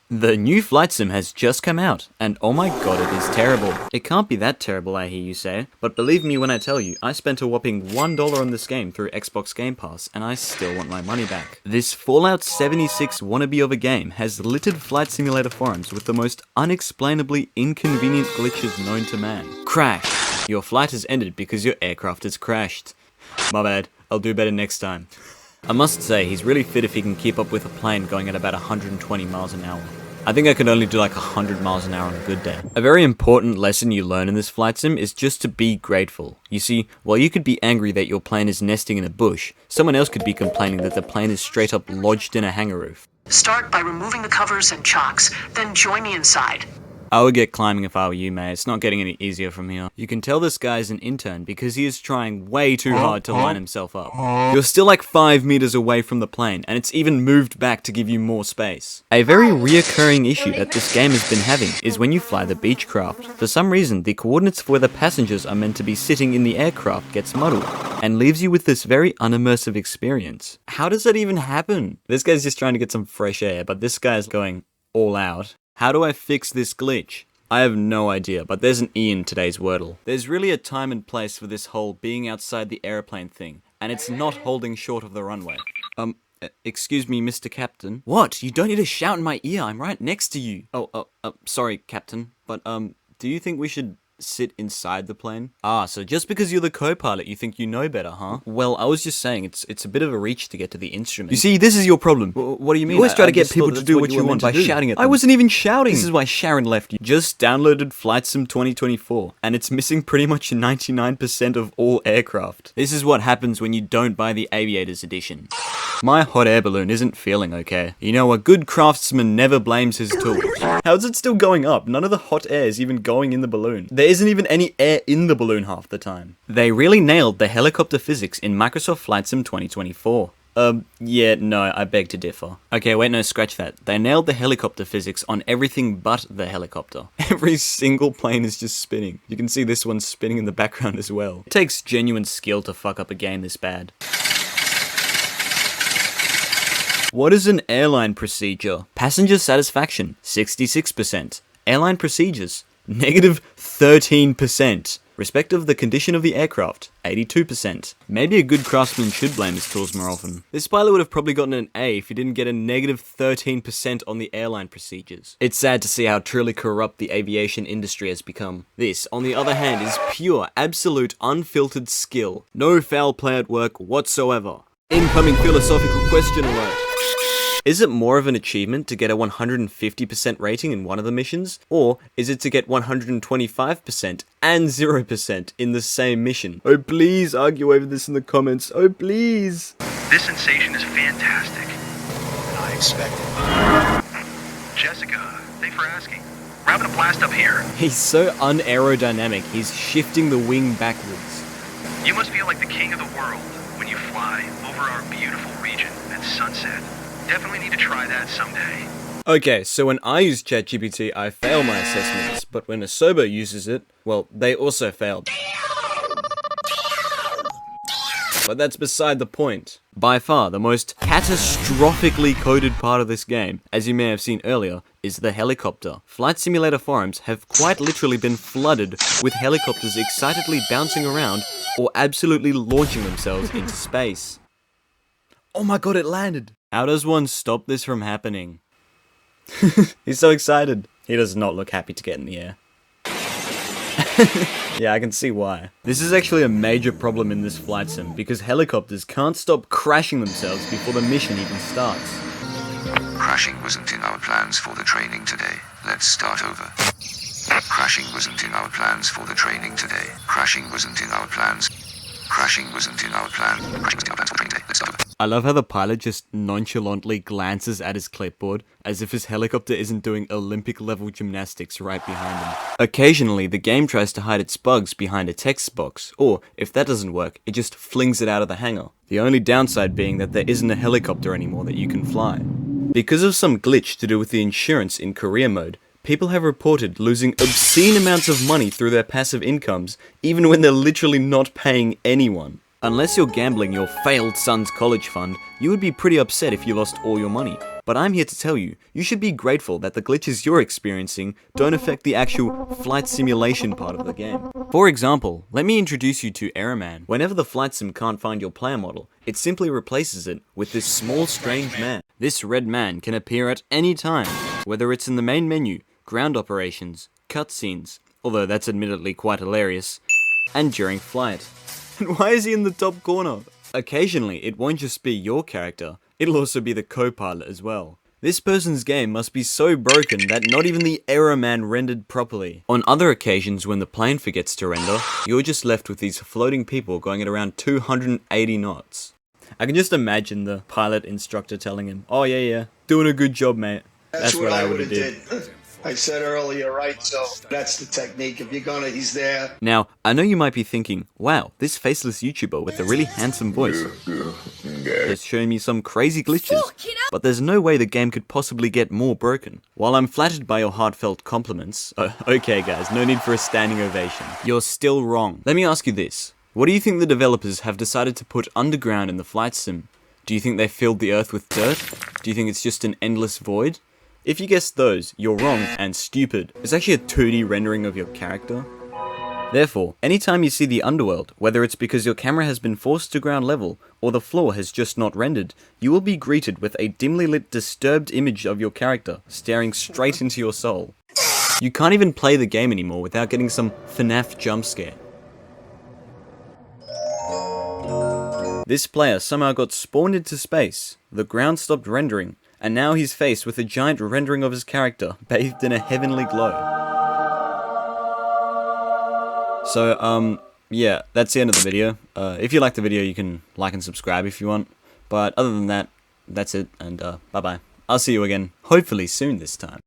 The new flight sim has just come out, and oh my god, it is terrible. It can't be that terrible, I hear you say, but believe me when I tell you, I spent a whopping $1 on this game through Xbox Game Pass, and I still want my money back. This Fallout 76 wannabe of a game has littered flight simulator forums with the most unexplainably inconvenient glitches known to man. Crash! Your flight has ended because your aircraft has crashed. My bad, I'll do better next time. I must say, he's really fit if he can keep up with a plane going at about 120 miles an hour. I think I could only do like 100 miles an hour on a good day. A very important lesson you learn in this flight sim is just to be grateful. You see, while you could be angry that your plane is nesting in a bush, someone else could be complaining that the plane is straight up lodged in a hangar roof. Start by removing the covers and chocks, then join me inside. I would get climbing if I were you, mate. It's not getting any easier from here. You can tell this guy is an intern because he is trying way too hard to line himself up. You're still like 5 meters away from the plane, and it's even moved back to give you more space. A very reoccurring issue that this game has been having is when you fly the Beechcraft. For some reason, the coordinates for where the passengers are meant to be sitting in the aircraft gets muddled, and leaves you with this very unimmersive experience. How does that even happen? This guy's just trying to get some fresh air, but this guy's going all out. How do I fix this glitch? I have no idea, but there's an E in today's Wordle. There's really a time and place for this whole being outside the airplane thing, and it's not holding short of the runway. Excuse me, Mr. Captain. What? You don't need to shout in my ear, I'm right next to you. Sorry, Captain, but, do you think we should sit inside the plane? Ah, so just because you're the co-pilot, you think you know better, huh? Well, I was just saying, it's a bit of a reach to get to the instrument. You see, this is your problem. What do you mean? You always try to get people to do what you want by shouting at them. I wasn't even shouting! This is why Sharon left you. Just downloaded Flight Sim 2024, and it's missing pretty much 99% of all aircraft. This is what happens when you don't buy the Aviators edition. My hot air balloon isn't feeling okay. You know, a good craftsman never blames his tools. How is it still going up? None of the hot air is even going in the balloon. There isn't even any air in the balloon half the time. They really nailed the helicopter physics in Microsoft Flight Sim 2024. Yeah, no, I beg to differ. Okay, wait, no, scratch that. They nailed the helicopter physics on everything but the helicopter. Every single plane is just spinning. You can see this one spinning in the background as well. It takes genuine skill to fuck up a game this bad. What is an airline procedure? Passenger satisfaction, 66%. Airline procedures, negative 13%. Respect of the condition of the aircraft, 82%. Maybe a good craftsman should blame his tools more often. This pilot would have probably gotten an A if he didn't get a negative 13% on the airline procedures. It's sad to see how truly corrupt the aviation industry has become. This, on the other hand, is pure, absolute, unfiltered skill. No foul play at work whatsoever. Incoming philosophical question alert. Is it more of an achievement to get a 150% rating in one of the missions? Or is it to get 125% and 0% in the same mission? Oh, please argue over this in the comments. Oh, please. This sensation is fantastic. I expected. Jessica, thanks for asking. We're having a blast up here. He's so unaerodynamic, he's shifting the wing backwards. You must feel like the king of the world when you fly over our beautiful region at sunset. Definitely need to try that someday. Okay, so when I use ChatGPT, I fail my assessments, but when a sober uses it, well, they also failed. But that's beside the point. By far, the most catastrophically coded part of this game, as you may have seen earlier, is the helicopter. Flight simulator forums have quite literally been flooded with helicopters excitedly bouncing around or absolutely launching themselves into space. Oh my god, it landed! How does one stop this from happening? He's so excited. He does not look happy to get in the air. Yeah, I can see why. This is actually a major problem in this flight sim, because helicopters can't stop crashing themselves before the mission even starts. Crashing wasn't in our plans for the training today. Let's start over. Crashing wasn't in our plans for the training today. Crashing wasn't in our plans. Crashing wasn't in our plan. Crashing wasn't in our plans for the training today. Let's start over. I love how the pilot just nonchalantly glances at his clipboard, as if his helicopter isn't doing Olympic-level gymnastics right behind him. Occasionally, the game tries to hide its bugs behind a text box, or, if that doesn't work, it just flings it out of the hangar. The only downside being that there isn't a helicopter anymore that you can fly. Because of some glitch to do with the insurance in career mode, people have reported losing obscene amounts of money through their passive incomes, even when they're literally not paying anyone. Unless you're gambling your failed son's college fund, you would be pretty upset if you lost all your money. But I'm here to tell you, you should be grateful that the glitches you're experiencing don't affect the actual flight simulation part of the game. For example, let me introduce you to Errorman. Whenever the flight sim can't find your player model, it simply replaces it with this small strange man. This red man can appear at any time, whether it's in the main menu, ground operations, cutscenes, although that's admittedly quite hilarious, and during flight. And why is he in the top corner? Occasionally, it won't just be your character, it'll also be the co-pilot as well. This person's game must be so broken that not even the error man rendered properly. On other occasions when the plane forgets to render, you're just left with these floating people going at around 280 knots. I can just imagine the pilot instructor telling him, "Oh yeah, doing a good job, mate." That's what I would have did. I said earlier, right? So that's the technique. If you're gonna, he's there. Now, I know you might be thinking, wow, this faceless YouTuber with a really handsome voice is showing me some crazy glitches, but there's no way the game could possibly get more broken. While I'm flattered by your heartfelt compliments, okay guys, no need for a standing ovation, you're still wrong. Let me ask you this, what do you think the developers have decided to put underground in the flight sim? Do you think they filled the earth with dirt? Do you think it's just an endless void? If you guessed those, you're wrong and stupid. It's actually a 2D rendering of your character. Therefore, anytime you see the Underworld, whether it's because your camera has been forced to ground level, or the floor has just not rendered, you will be greeted with a dimly lit, disturbed image of your character, staring straight into your soul. You can't even play the game anymore without getting some FNAF jump scare. This player somehow got spawned into space, the ground stopped rendering, and now he's faced with a giant rendering of his character, bathed in a heavenly glow. So, yeah, that's the end of the video. If you liked the video, you can like and subscribe if you want. But other than that, that's it, and bye-bye. I'll see you again, hopefully soon this time.